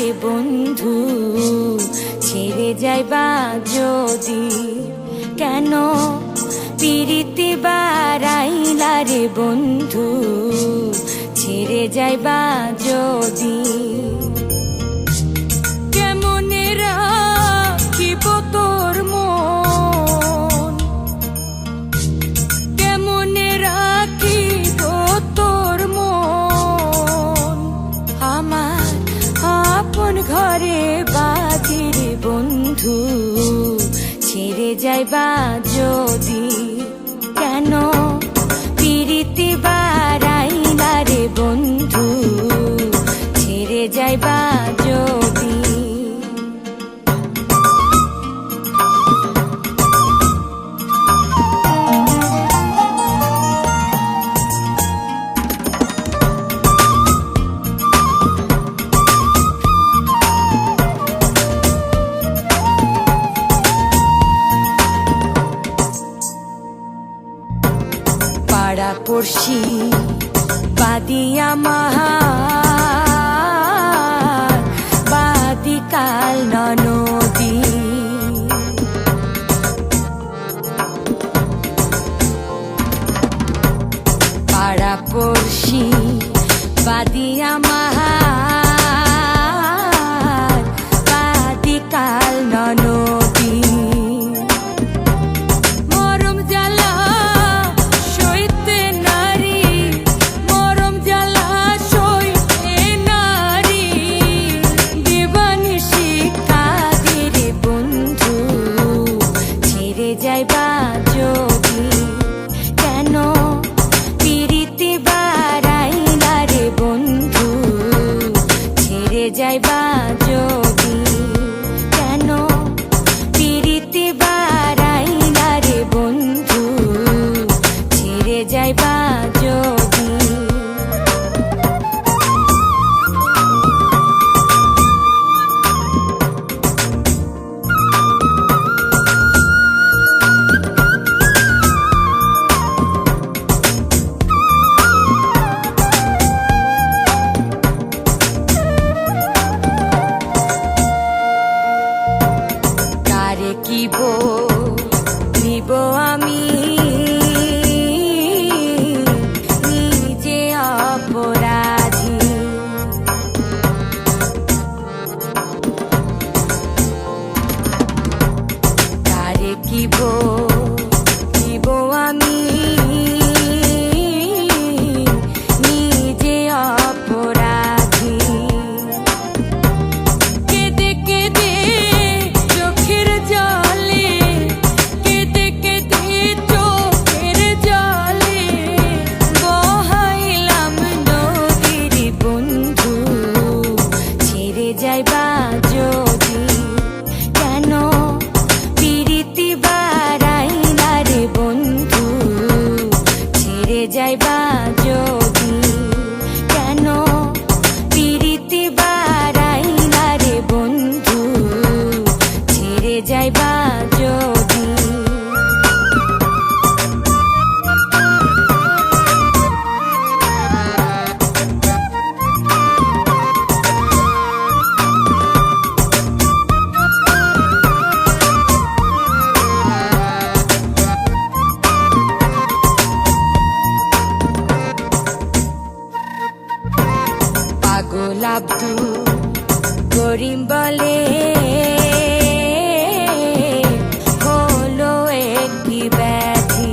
রে বন্ধু ছেড়ে যাইবা যদি কেন পিরিতি বারাইলা রে বন্ধু ছেড়ে যাইবা যদি কেমনে রাখিব তোর মন কেমনে রাখিব তোর মন আমার আপন ঘরে বাজির বন্ধু ছেড়ে যাইবা যদি কেন পিরিতি বারাইলা রে বন্ধু ছেড়ে যাইবা যদি পাড়া পড়শি বাদিয়া মাহার বাদি কাল নদী পাড়া পড়শি বাদিয়া মাহার বাদি কাল নদী যাইবা যদি কেন পিরিতি বারাইলা রে বন্ধু ছেড়ে যাইবা যদি কেন পিরিতি বারাইলা রে বন্ধু ছেড়ে যাইবা যদি কিব নিব আমি নিজে অপরাধী তারে কিব নিব আমি নিজে অপরাধী কেঁদে কেঁদে চোখের জলে কেঁদে কেঁদে চোখের জলে বহাইলাম নদীর বন্ধু ছেড়ে যাইবা যদি কেন পিরিতি বারাইলা রে বন্ধু ছেড়ে যাইবা যদি কেন পিরিতি বারাইলা রে বন্ধু ছেড়ে যাইবা যদি পাগল আব্দুল করিম বলে হলো একটি ব্যাধি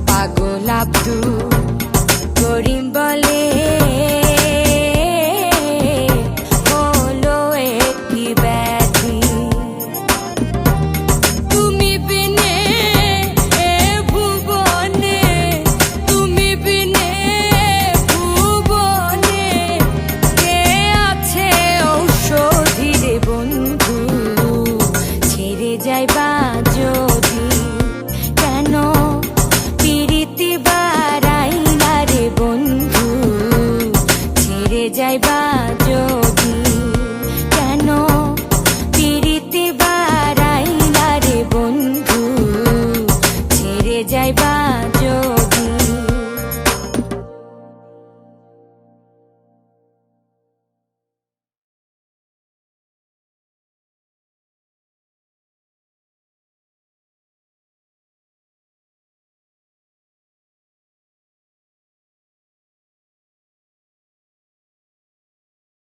পাগল আব্দুল করিম বলে হলো একটি ব্যাধি তুমি বিনে এ ভুবনে তুমি বিনে ভুবনে কে আছে ঔষধি রে বন্ধু ছেড়ে যাইবা